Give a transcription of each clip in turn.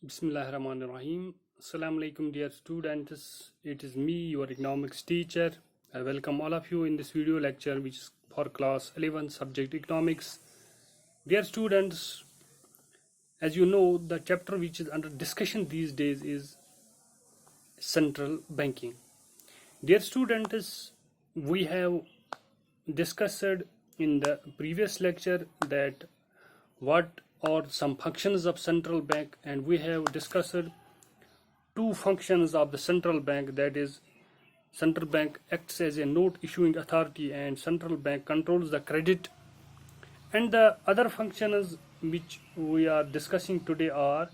Bismillahirrahmanirrahim. Assalamu alaikum, dear students. It is me, your economics teacher. I welcome all of you in this video lecture, which is for class 11, subject economics. Dear students, as you know, the chapter which is under discussion these days is central banking. Dear students, we have discussed in the previous lecture that what are some functions of central bank, and we have discussed two functions of the central bank, that is central bank acts as a note issuing authority and central bank controls the credit. And the other functions which we are discussing today are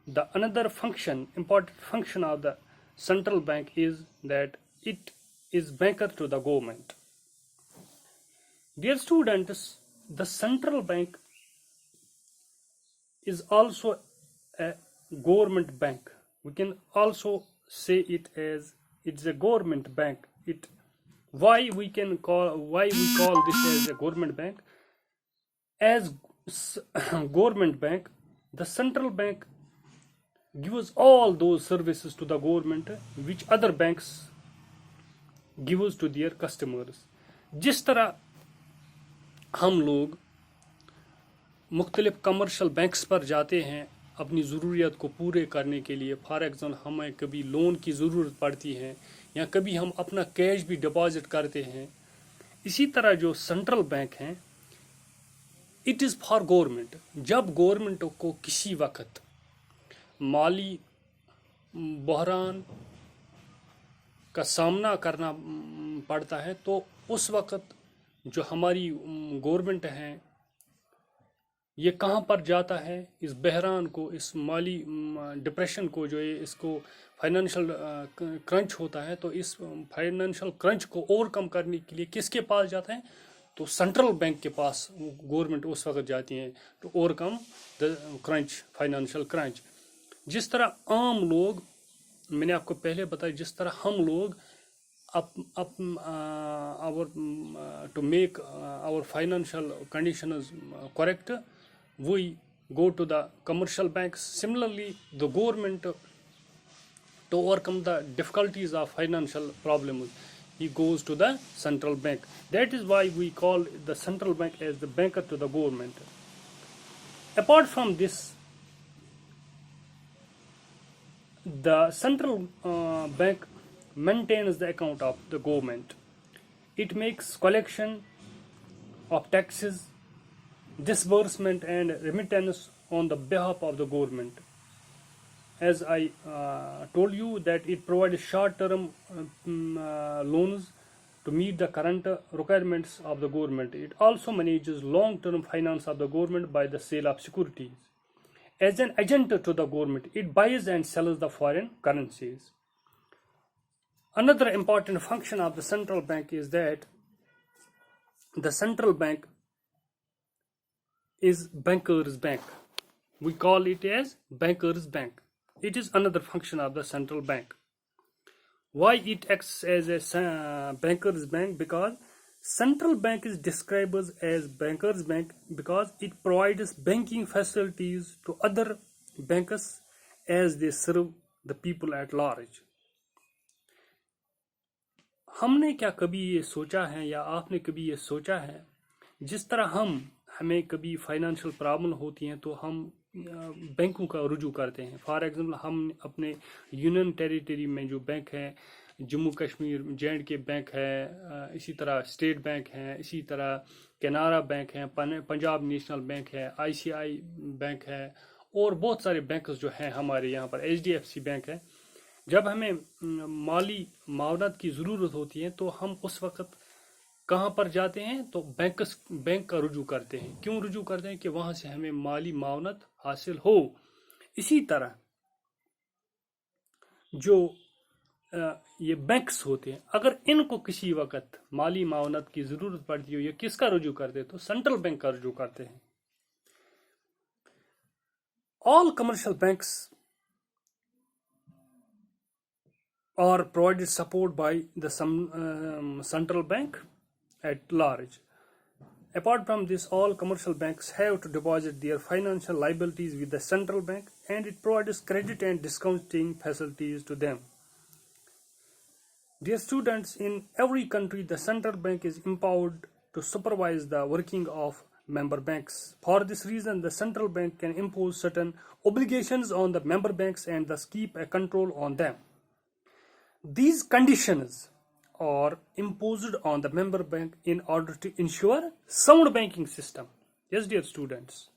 the another function, important function of the central bank is that it is banker to the government. Dear students, the central bank is also a government bank. We can also say it as it's a government bank. Why we call this as a government bank? As government bank, the central bank gives all those services to the government which other banks gives to their customers. जिस तरह हम लोग मुख्तलिफ commercial banks पर जाते हैं अपनी ज़रूरियत को पूरे करने के लिए, फॉर एग्जाम्पल हमें कभी लोन की ज़रूरत पड़ती है या कभी हम अपना कैश भी डिपॉजिट करते हैं, इसी तरह जो सेंट्रल बैंक हैं इट इज़ फॉर गवर्नमेंट. जब गवर्नमेंट को किसी वक्त माली बहरान का सामना करना पड़ता है तो उस वक्त जो हमारी गवर्नमेंट है ये कहाँ पर जाता है, इस बहरान को, इस माली डिप्रेशन को, जो ये इसको फाइनेंशियल क्रंच होता है, तो इस फाइनेंशियल क्रंच को ओवरकम करने के लिए किसके पास जाता है? तो सेंट्रल बैंक के पास गवर्नमेंट उस वक्त जाती है to overcome the crunch, financial crunch. जिस तरह आम लोग, मैंने आपको पहले बताया, जिस तरह हम लोग to make our financial conditions correct, we go to the commercial banks. Similarly, the government, to overcome the difficulties of financial problems, he goes to the central bank. That is why we call the central bank as the banker to the government. Apart from this, the central bank maintains the account of the government. It makes collection of taxes, disbursement and remittance on the behalf of the government. As I told you that it provides short-term loans to meet the current requirements of the government. It also manages long-term finance of the government by the sale of securities. As an agent to the government, it buys and sells the foreign currencies. Another important function of the central bank is that the central bank is banker's bank. We call it as banker's bank. It is another function of the central bank. Why it acts as a banker's bank? Because central bank is described as banker's bank because it provides banking facilities to other banks as they serve the people at large. हमने क्या कभी ये सोचा है या आपने कभी ये सोचा है, जिस तरह हमें कभी फाइनेंशियल प्रॉब्लम होती हैं तो हम बैंकों का रुजू करते हैं. फॉर एग्जांपल हम अपने यूनियन टेरिटरी में जो बैंक है, जम्मू कश्मीर J&K बैंक है, इसी तरह स्टेट बैंक है, इसी तरह कैनारा बैंक है, पंजाब नेशनल बैंक है, ICI बैंक है और बहुत सारे बैंक जो हैं हमारे यहाँ पर, HDFC बैंक है. जब हमें माली मावनत की ज़रूरत होती है तो हम उस वक्त कहाँ पर जाते हैं? तो बैंक का रुजू करते हैं. क्यों रुजू करते हैं? कि वहाँ से हमें माली मावनत हासिल हो. इसी तरह जो ये बैंक्स होते हैं, अगर इनको किसी वक्त माली मावनत की ज़रूरत पड़ती हो, ये किसका रुजू करते हैं? तो सेंट्रल बैंक का रुजू करते हैं. All commercial banks are provided support by the central bank at large. Apart from this, all commercial banks have to deposit their financial liabilities with the central bank, and it provides credit and discounting facilities to them. Dear students, in every country, the central bank is empowered to supervise the working of member banks. For this reason, the central bank can impose certain obligations on the member banks and thus keep a control on them. These conditions are imposed on the member bank in order to ensure sound banking system. Yes, dear students.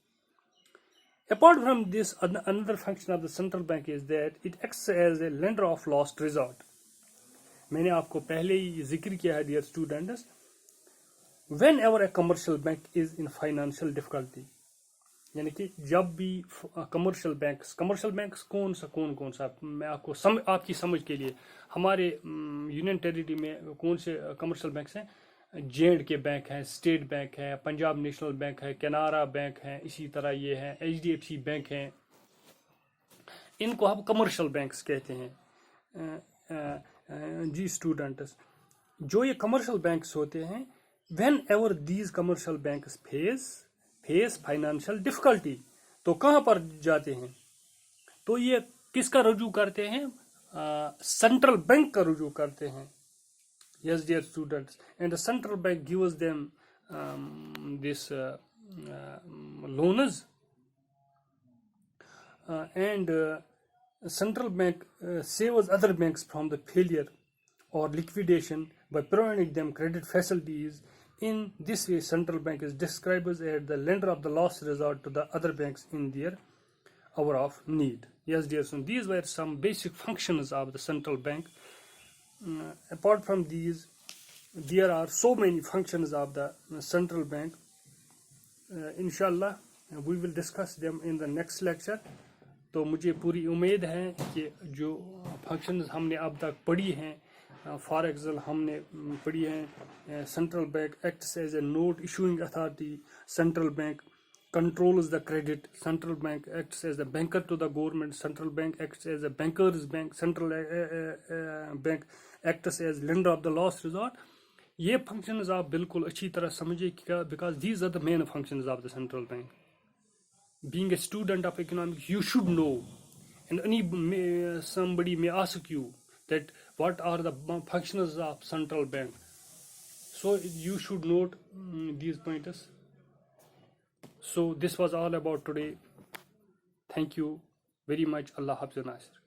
Apart from this, another function of the central bank is that it acts as a lender of last resort. मैंने आपको पहले ही जिक्र किया है, dear students. Whenever a commercial bank is in financial difficulty, यानी कि जब भी कमर्शियल बैंक्स कौन सा मैं आपको आपकी समझ के लिए हमारे यूनियन टेरिटरी में कौन से कमर्शियल बैंक्स हैं? J&K बैंक है, स्टेट बैंक है, पंजाब नेशनल बैंक है, कैनारा बैंक है, इसी तरह ये है HDFC बैंक है. इनको हम कमर्शियल बैंक्स कहते हैं. जी स्टूडेंट्स, जो ये कमर्शियल बैंक्स होते हैं, whenever these commercial banks face financial difficulty, तो कहाँ पर जाते हैं? तो ये किसका रुजू करते हैं? सेंट्रल बैंक का रुजू करते हैं. Yes dear students, and the central bank gives them this loans, and central bank saves other banks from the failure or liquidation by providing them credit facilities. In this way, central bank is described as the lender of the last resort to the other banks in their hour of need. Yes, dear son, these were some basic functions of the central bank. Apart from these, there are so many functions of the central bank. Inshallah, we will discuss them in the next lecture. तो मुझे पूरी उम्मीद है कि जो functions हमने अब तक पढ़ी हैं, फॉर एग्जाम्पल हमने पढ़ी हैं central bank acts as a note issuing authority, central bank controls the credit, central bank acts as a banker to the government, central bank acts as a banker's bank, central bank acts as lender of the last resort. ये functions आप बिल्कुल अच्छी तरह समझिए, because these are the main functions of the central bank. Being a student of economics, you should know, and somebody may ask you that what are the functions of central bank. So you should note these pointers. So this was all about today. Thank you very much. Allah Hafiz Nasir.